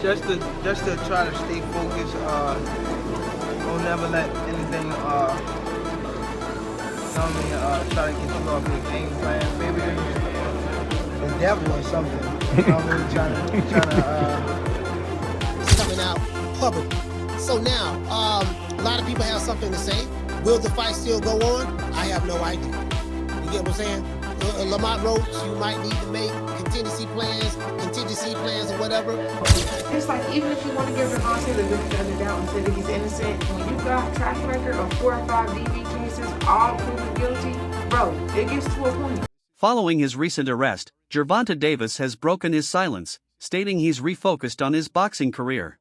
Just to try to stay focused. Don't never let anything try to get you off your game plan. Maybe the devil or something. You know what I mean? Trying to It's coming out publicly. So now, a lot of people have something to say. Will the fight still go on? I have no idea. You get what I'm saying? Lamont Roach, you might need to make contingency plans or whatever. It's like, even if you want to give Gervonta the benefit of the doubt and say that he's innocent, when you got a track record of 4 or 5 DV cases, all proven guilty, bro, it gets to a point. Following his recent arrest, Gervonta Davis has broken his silence, stating he's refocused on his boxing career.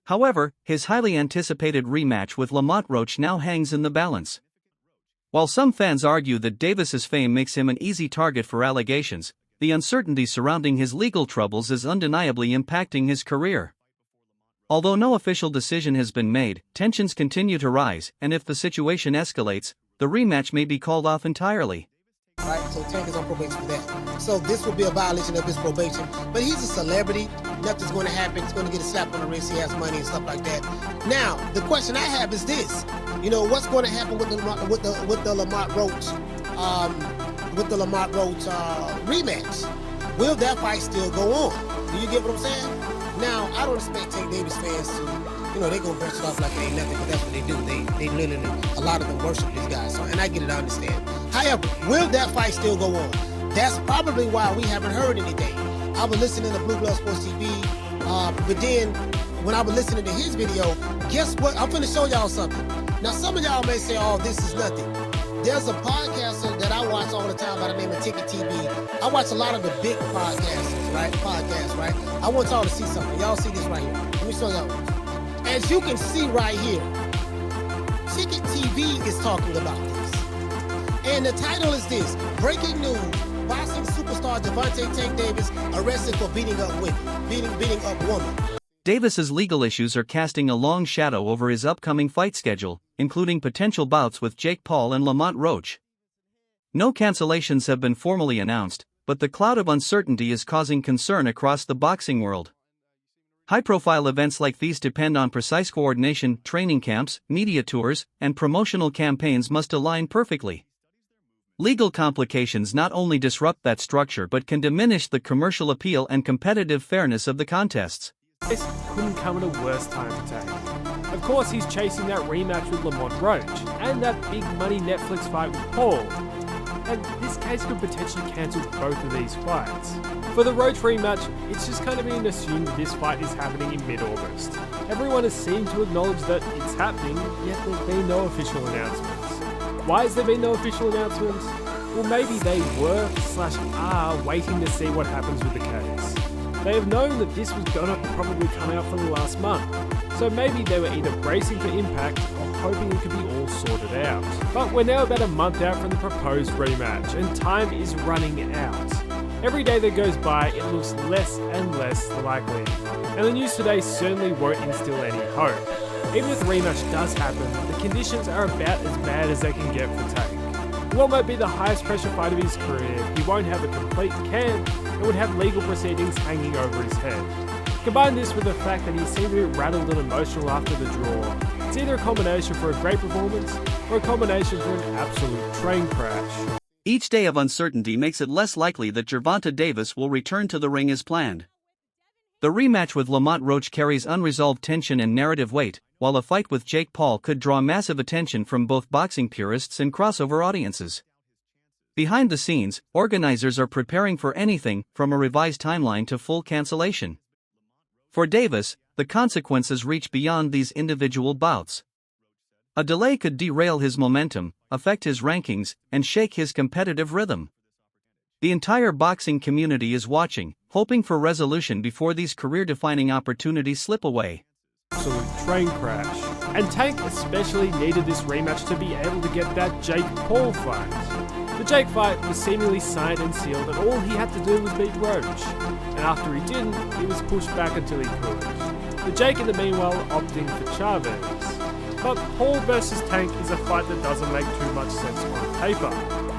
However, his highly anticipated rematch with Lamont Roach now hangs in the balance. While some fans argue that Davis's fame makes him an easy target for allegations, the uncertainty surrounding his legal troubles is undeniably impacting his career. Although no official decision has been made, tensions continue to rise, and if the situation escalates, the rematch may be called off entirely. Right, so Tank is on probation for that. So this will be a violation of his probation. But he's a celebrity. Nothing's going to happen. He's going to get a slap on the wrist. He has money and stuff like that. Now, the question I have is this: what's going to happen with the Lamont Roach, rematch? Will that fight still go on? Do you get what I'm saying? Now, I don't expect Tank Davis fans to, they're going to brush it off like it ain't nothing, but that's what they do. They literally, a lot of them worship these guys. So, and I get it, I understand. However, will that fight still go on? That's probably why we haven't heard anything. I was listening to Blue Blood Sports TV, but then when I was listening to his video, guess what? I'm going to show y'all something. Now, some of y'all may say, oh, this is nothing. There's a podcaster that I watch all the time by the name of Ticket TV. I watch a lot of the big podcasters, right? I want y'all to see something. Y'all see this right here. Let me show y'all. As you can see right here, Ticket TV is talking about this. And the title is this: Breaking News, boxing superstar Gervonta Tank Davis arrested for beating up woman. Davis's legal issues are casting a long shadow over his upcoming fight schedule, including potential bouts with Jake Paul and Lamont Roach. No cancellations have been formally announced, but the cloud of uncertainty is causing concern across the boxing world. High-profile events like these depend on precise coordination. Training camps, media tours, and promotional campaigns must align perfectly. Legal complications not only disrupt that structure but can diminish the commercial appeal and competitive fairness of the contests. This couldn't come at a worse time for Tank. Of course, he's chasing that rematch with Lamont Roach, and that big money Netflix fight with Paul. And this case could potentially cancel both of these fights. For the Roach rematch, it's just kind of been assumed that this fight is happening in mid-August. Everyone has seemed to acknowledge that it's happening, yet there's been no official announcements. Why has there been no official announcements? Well, maybe they were/are waiting to see what happens with the case. They have known that this was gonna probably come out for the last month, so maybe they were either bracing for impact or hoping it could be all sorted out. But we're now about a month out from the proposed rematch, and time is running out. Every day that goes by, it looks less and less likely, and the news today certainly won't instill any hope. Even if the rematch does happen, the conditions are about as bad as they can get for Tank. What might be the highest pressure fight of his career, he won't have a complete camp, and would have legal proceedings hanging over his head. Combine this with the fact that he seemed to be rattled and emotional after the draw. It's either a combination for a great performance, or a combination for an absolute train crash. Each day of uncertainty makes it less likely that Gervonta Davis will return to the ring as planned. The rematch with Lamont Roach carries unresolved tension and narrative weight, while a fight with Jake Paul could draw massive attention from both boxing purists and crossover audiences. Behind the scenes, organizers are preparing for anything from a revised timeline to full cancellation. For Davis, the consequences reach beyond these individual bouts. A delay could derail his momentum, affect his rankings, and shake his competitive rhythm. The entire boxing community is watching, hoping for resolution before these career-defining opportunities slip away. Absolute train crash. And Tank especially needed this rematch to be able to get that Jake Paul fight. The Jake fight was seemingly signed and sealed, and all he had to do was beat Roach. And after he didn't, he was pushed back until he could. The Jake in the meanwhile opting for Chavez. But Paul versus Tank is a fight that doesn't make too much sense on paper.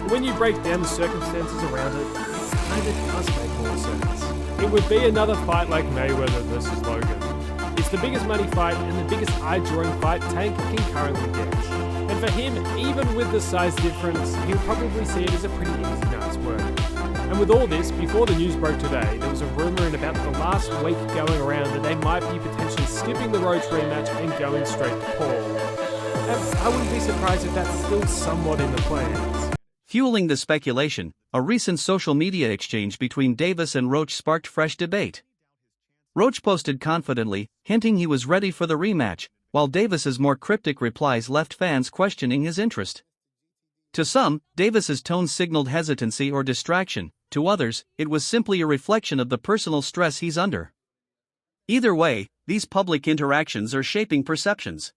When you break down the circumstances around it, it kind of does make more sense. It would be another fight like Mayweather versus Logan. It's the biggest money fight and the biggest eye-drawing fight Tank can currently get. And for him, even with the size difference, he'll probably see it as a pretty easy night's work. And with all this, before the news broke today, there was a rumour in about the last week going around that they might be potentially skipping the Roach rematch and going straight to Paul. And I wouldn't be surprised if that's still somewhat in the plans. Fueling the speculation, a recent social media exchange between Davis and Roach sparked fresh debate. Roach posted confidently, hinting he was ready for the rematch, while Davis's more cryptic replies left fans questioning his interest. To some, Davis's tone signaled hesitancy or distraction. To others, it was simply a reflection of the personal stress he's under. Either way, these public interactions are shaping perceptions.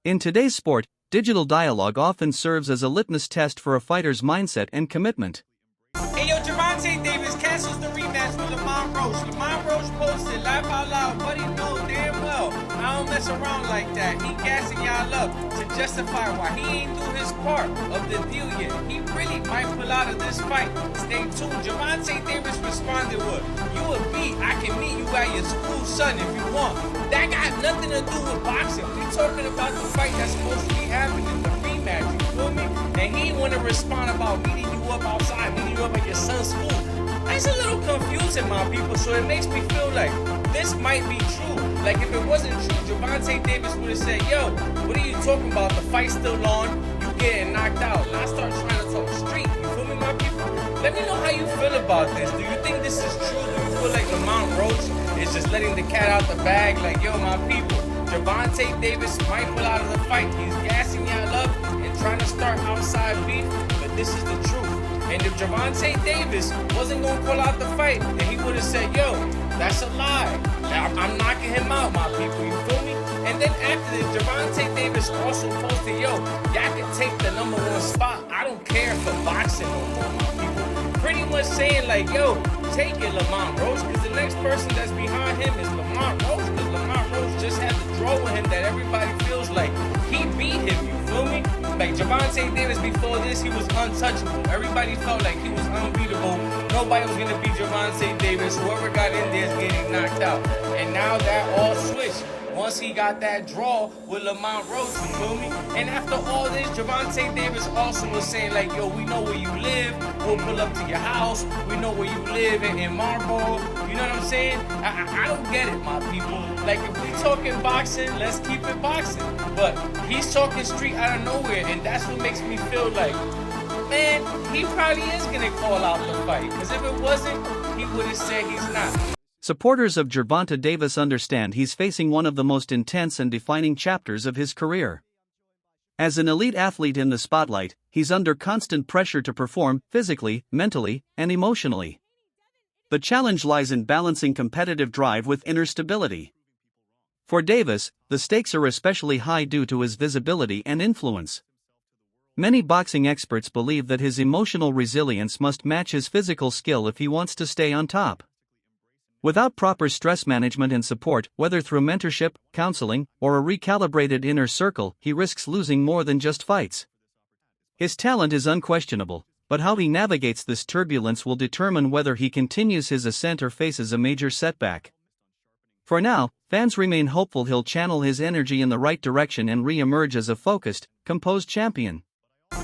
In today's sport, digital dialogue often serves as a litmus test for a fighter's mindset and commitment. Hey yo, Gervonta Davis cancels the rematch with Lamont Roach. Lamont Roach posted, laugh out loud, buddy know damn well I don't mess around like that. He gassing y'all up to justify why he ain't do his part of the deal yet. He really might pull out of this fight. Stay tuned. Gervonta Davis responded with, you a beat, I can meet you at your school, son, if you want. That got nothing to do with boxing. We talking about the fight that's supposed to be happening, the rematch, you feel me? And he want to respond about meeting you up outside, meeting you up at your son's school. That's a little confusing, my people, so it makes me feel like this might be true. Like, if it wasn't true, Gervonta Davis would have said, yo, what are you talking about? The fight's still on, you getting knocked out. And I start trying to talk street, you feel me, my people? Let me know how you feel about this. Do you think this is true? Do you feel like Lamont Roach is just letting the cat out the bag? Like, yo, my people, Gervonta Davis might pull out of the fight. He's gassing y'all up and trying to start outside beef, but this is the truth. And if Gervonta Davis wasn't going to pull out the fight, then he would have said, yo, that's a lie. I'm knocking him out, my people, you feel me? And then after this, Gervonta Davis also posted, yo, y'all can take the #1 spot. I don't care for boxing no more, my people. Pretty much saying like, yo, take it, Lamont Roach, because the next person that's behind him is Lamont Roach, because Lamont Roach just had the draw with him that everybody feels like he beat him, you feel me? Like Gervonta Davis before this, he was untouchable. Everybody felt like he was unbeatable. Nobody was gonna beat Gervonta Davis. Whoever got in there is getting knocked out. And now that all switched. Once he got that draw with Lamont Roach, you feel me? And after all this, Gervonta Davis also was saying like, yo, we know where you live. We'll pull up to your house. We know where you live in Marlboro. You know what I'm saying? I don't get it, my people. Like, if we talking boxing, let's keep it boxing. But he's talking street out of nowhere, and that's what makes me feel like, man, he probably is going to call out the fight. Because if it wasn't, he would have said he's not. Supporters of Gervonta Davis understand he's facing one of the most intense and defining chapters of his career. As an elite athlete in the spotlight, he's under constant pressure to perform physically, mentally, and emotionally. The challenge lies in balancing competitive drive with inner stability. For Davis, the stakes are especially high due to his visibility and influence. Many boxing experts believe that his emotional resilience must match his physical skill if he wants to stay on top. Without proper stress management and support, whether through mentorship, counseling, or a recalibrated inner circle, he risks losing more than just fights. His talent is unquestionable, but how he navigates this turbulence will determine whether he continues his ascent or faces a major setback. For now, fans remain hopeful he'll channel his energy in the right direction and re-emerge as a focused, composed champion.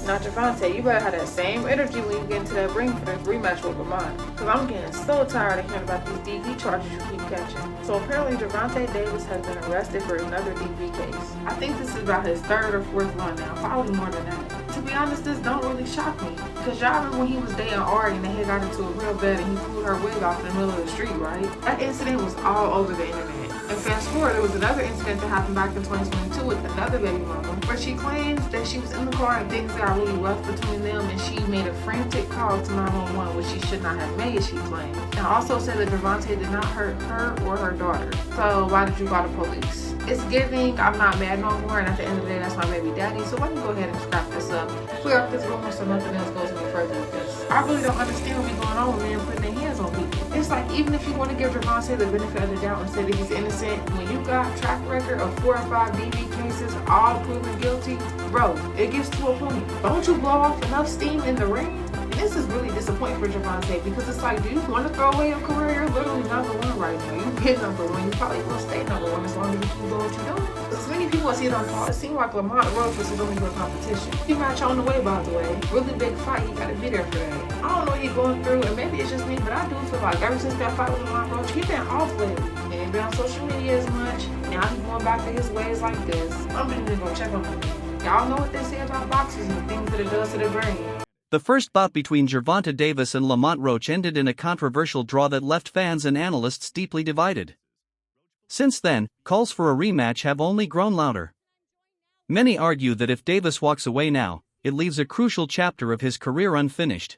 Now, Gervonta, you better have that same energy when you get into that ring for this rematch with Lamont. Because I'm getting so tired of hearing about these DV charges you keep catching. So apparently Gervonta Davis has been arrested for another DV case. I think this is about his 3rd or 4th one now, probably more than that. To be honest, this don't really shock me. Because y'all remember when he was dating Ari and they had got into a real bed and he pulled her wig off in the middle of the street, right? That incident was all over the internet. And fast forward, there was another incident that happened back in 2022 with another baby mama, where she claims that she was in the car and things got really rough between them and she made a frantic call to 911, which she should not have made, she claimed. And also said that Gervonta did not hurt her or her daughter. So why did you call the police? It's giving, I'm not mad no more, and at the end of the day, that's my baby daddy. So let me go ahead and scrap this up, clear up this rumor so nothing else goes any further with this. I really don't understand what's going on with men putting their hands on people. It's like, even if you want to give Gervonta the benefit of the doubt and say that he's innocent, when you got track record of 4 or 5 DV cases, all proven guilty, bro, it gets to a point. Don't you blow off enough steam in the ring? this is really disappointing for Gervonta because it's like, do you want to throw away your career? You're literally number one right now. You get number one. You probably will stay number one as long as you keep doing what you're doing. As many people I see it on Paul, it seems like Lamont Roach was his only real competition. Rematch on the way, by the way. Really big fight. He got to be there for that. I don't know what he's going through, and maybe it's just me, but I do feel like ever since that fight with Lamont Roach, he's been off lately. He ain't been on social media as much. Now he's going back to his ways like this. I'm just gonna go check on him. Y'all know what they say about boxers and the things that it does to the brain. The first bout between Gervonta Davis and Lamont Roach ended in a controversial draw that left fans and analysts deeply divided. Since then, calls for a rematch have only grown louder. Many argue that if Davis walks away now, it leaves a crucial chapter of his career unfinished.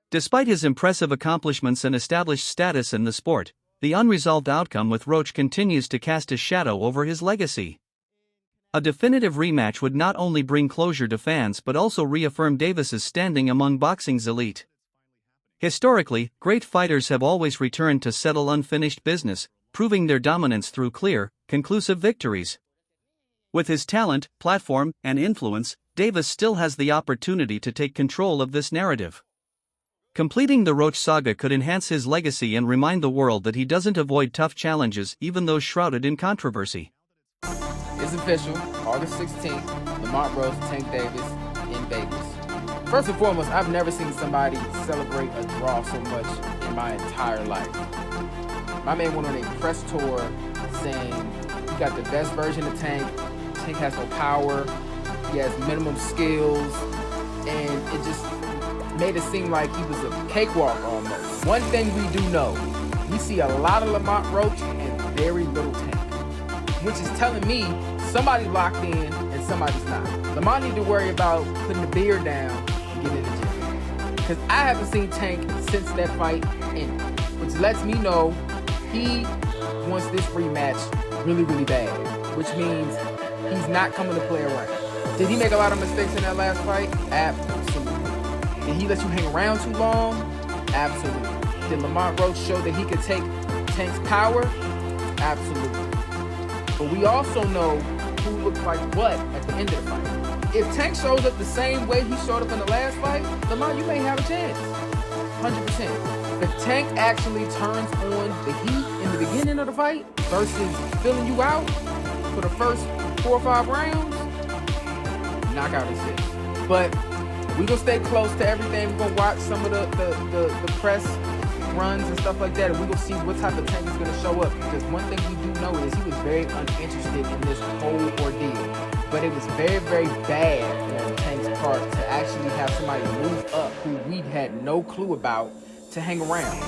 Despite his impressive accomplishments and established status in the sport, the unresolved outcome with Roach continues to cast a shadow over his legacy. A definitive rematch would not only bring closure to fans but also reaffirm Davis's standing among boxing's elite. Historically, great fighters have always returned to settle unfinished business, proving their dominance through clear, conclusive victories. With his talent, platform, and influence, Davis still has the opportunity to take control of this narrative. Completing the Roach saga could enhance his legacy and remind the world that he doesn't avoid tough challenges, even those shrouded in controversy. It's official, August 16th, Lamont Roach, Tank Davis in Vegas. First and foremost, I've never seen somebody celebrate a draw so much in my entire life. My man went on a press tour saying he got the best version of Tank. Tank has no power, he has minimum skills, and it just made it seem like he was a cakewalk almost. One thing we do know, we see a lot of Lamont Roach and very little Tank, which is telling me somebody's locked in and somebody's not. Lamont need to worry about putting the beard down and getting in the gym. Because I haven't seen Tank since that fight ended, which lets me know he wants this rematch really, really bad, which means he's not coming to play around. Did he make a lot of mistakes in that last fight? Absolutely. Did he let you hang around too long? Absolutely. Did Lamont Roach show that he could take Tank's power? Absolutely. But we also know who looks like what at the end of the fight. If Tank shows up the same way he showed up in the last fight, Lamont, you may have a chance. 100%. If Tank actually turns on the heat in the beginning of the fight versus filling you out for the first 4 or 5 rounds, knockout is it. But we're going to stay close to everything. We're going to watch some of the press runs and stuff like that, and we're going to see what type of Tank is going to show up, because one thing we do know is he was very uninterested in this whole ordeal. But it was very, very bad on Tank's part to actually have somebody move up who we had no clue about to hang around.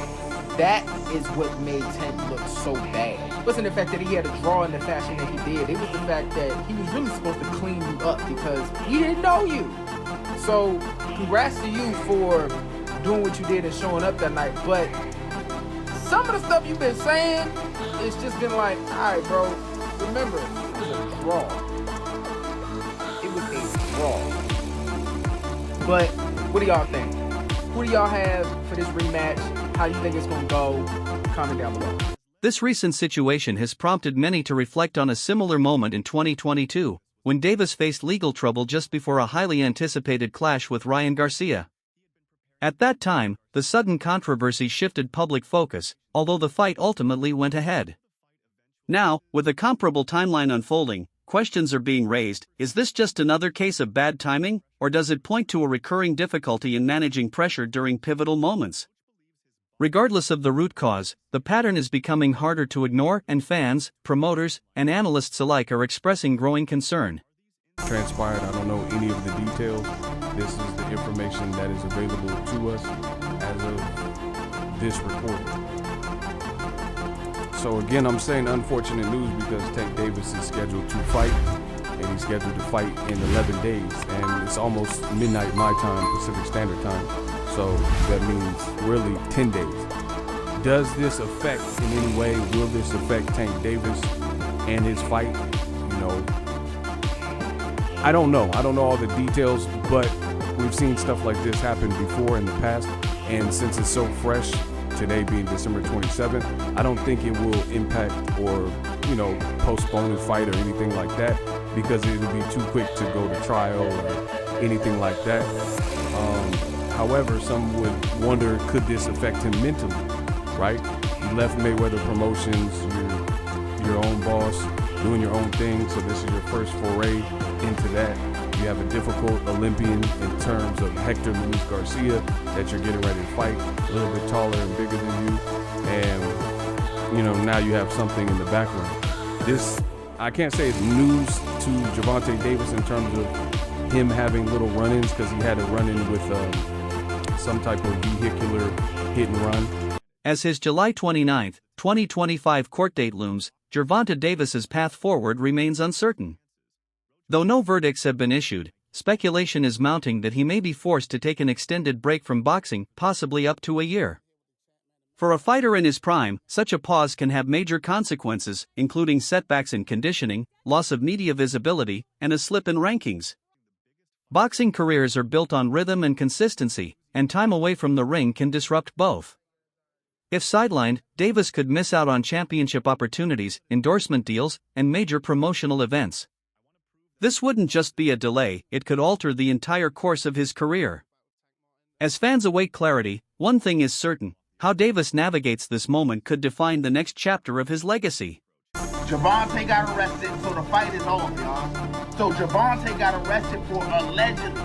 That is what made Tank look so bad. It wasn't the fact that he had a draw in the fashion that he did. It was the fact that he was really supposed to clean you up because he didn't know you. So congrats to you for doing what you did and showing up that night. But some of the stuff you've been saying, it's just been like, all right, bro, remember, it was a draw. It was a draw. But what do y'all think? Who do y'all have for this rematch? How do you think it's going to go? Comment down below. This recent situation has prompted many to reflect on a similar moment in 2022, when Davis faced legal trouble just before a highly anticipated clash with Ryan Garcia. At that time, the sudden controversy shifted public focus, although the fight ultimately went ahead. Now, with a comparable timeline unfolding, questions are being raised. Is this just another case of bad timing, or does it point to a recurring difficulty in managing pressure during pivotal moments? Regardless of the root cause, the pattern is becoming harder to ignore, and fans, promoters, and analysts alike are expressing growing concern. Transpired, I don't know any of the details. This is the information that is available to us as of this recording. So again, I'm saying unfortunate news because Tank Davis is scheduled to fight, and he's scheduled to fight in 11 days, and it's almost midnight my time, Pacific Standard Time. So that means really 10 days. Does this affect in any way? Will this affect Tank Davis and his fight? You know, I don't know. I don't know all the details, but we've seen stuff like this happen before in the past. And since it's so fresh, today being December 27th, I don't think it will impact or, you know, postpone the fight or anything like that, because it would be too quick to go to trial or anything like that. However, some would wonder, could this affect him mentally, right? You left Mayweather Promotions, you're your own boss, doing your own thing, so this is your first foray into that. You have a difficult Olympian in terms of Hector Luis Garcia that you're getting ready to fight, a little bit taller and bigger than you, and now you have something in the background. This, I can't say it's news to Gervonta Davis in terms of him having little run-ins, because he had a run-in with some type of vehicular hit and run. As his July 29, 2025 court date looms, Gervonta Davis's path forward remains uncertain. Though no verdicts have been issued, speculation is mounting that he may be forced to take an extended break from boxing, possibly up to a year. For a fighter in his prime, such a pause can have major consequences, including setbacks in conditioning, loss of media visibility, and a slip in rankings. Boxing careers are built on rhythm and consistency, and time away from the ring can disrupt both. If sidelined, Davis could miss out on championship opportunities, endorsement deals, and major promotional events. This wouldn't just be a delay, it could alter the entire course of his career. As fans await clarity, one thing is certain: how Davis navigates this moment could define the next chapter of his legacy. Gervonta got arrested, so the fight is off, y'all. So Gervonta got arrested for allegedly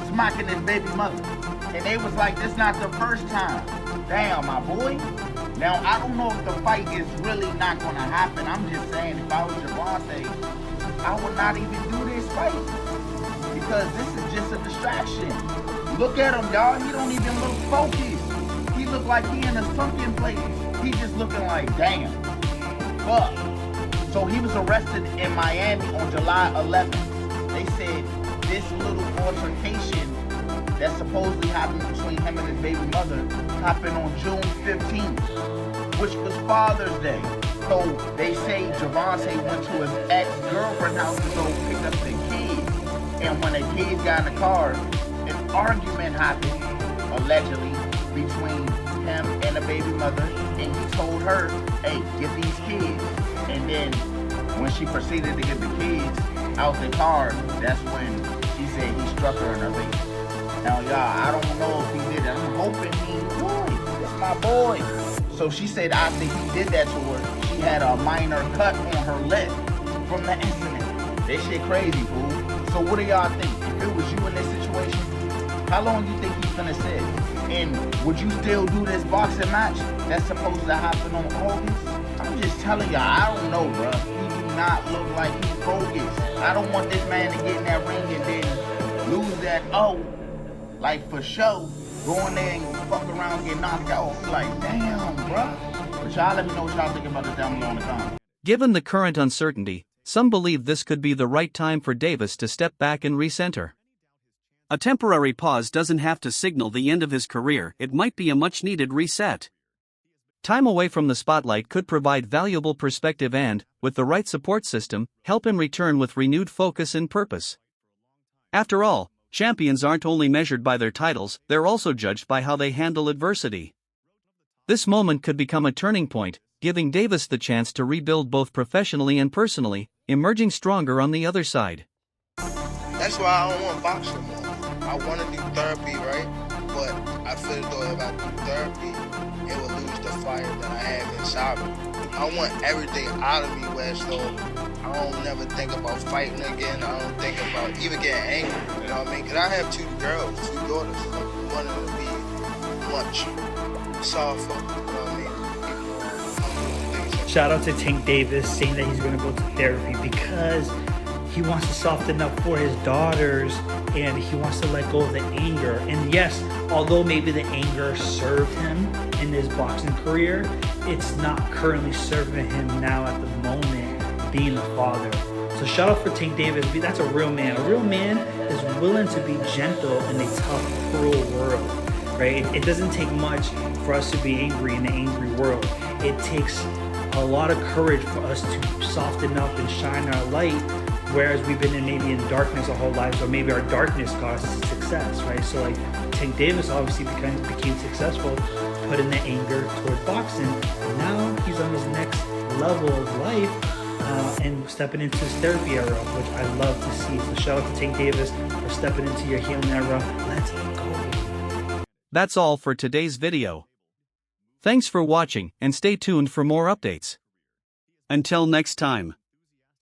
smacking his baby mother. And they was like, this not the first time. Damn, my boy. Now, I don't know if the fight is really not going to happen. I'm just saying, if I was Gervonta, I would not even do this fight. Because this is just a distraction. Look at him, y'all. He don't even look focused. He look like he in a sunken place. He just looking like, damn. Fuck. So he was arrested in Miami on July 11th. They said this little altercation that supposedly happened between him and his baby mother happened on June 15th, which was Father's Day. So they say Gervonta went to his ex-girlfriend's house to go pick up the kids. And when the kids got in the car, an argument happened, allegedly, between him and the baby mother, and he told her, hey, get these kids. And then when she proceeded to get the kids out the car, that's when she said he struck her in her face. Now, y'all, I don't know if he did it. I'm hoping he would. That's my boy. So she said after he did that to her, she had a minor cut on her lip from the incident. That shit crazy, fool. So what do y'all think? If it was you in this situation, how long do you think he's gonna sit? And would you still do this boxing match that's supposed to happen on August? I'm just telling y'all, I don't know, bro. He do not look like he's focused. I don't want this man to get in that ring and then lose that, like for sure, go in there and fuck around and get knocked out. Like, damn, bro. But y'all let me know what y'all think about this down below in the comments. Given the current uncertainty, some believe this could be the right time for Davis to step back and recenter. A temporary pause doesn't have to signal the end of his career, it might be a much-needed reset. Time away from the spotlight could provide valuable perspective and, with the right support system, help him return with renewed focus and purpose. After all, champions aren't only measured by their titles, they're also judged by how they handle adversity. This moment could become a turning point, giving Davis the chance to rebuild both professionally and personally, emerging stronger on the other side. That's why I don't want boxing anymore. I want to do therapy, right? But I feel as though if I do therapy, it will lose the fire that I have inside me. I want everything out of me where so I don't never think about fighting again. I don't think about even getting angry, you know what I mean? Because I have two girls, two daughters. I want them to be much softer, you know what I mean? Shout out to Tank Davis saying that he's going to go to therapy because he wants to soften up for his daughters and he wants to let go of the anger. And yes, although maybe the anger served him in his boxing career, it's not currently serving him now at the moment being a father. So shout out for Tank Davis. That's a real man. A real man is willing to be gentle in a tough, cruel world, right? It doesn't take much for us to be angry in an angry world. It takes a lot of courage for us to soften up and shine our light, whereas we've been maybe in darkness our whole lives, or maybe our darkness caused success, right? So like Tank Davis obviously became successful, putting the anger toward boxing, and now he's on his next level of life and stepping into his therapy era, which I love to see. So shout out to Tank Davis for stepping into your healing era. Let's go. That's all for today's video. Thanks for watching and stay tuned for more updates. Until next time.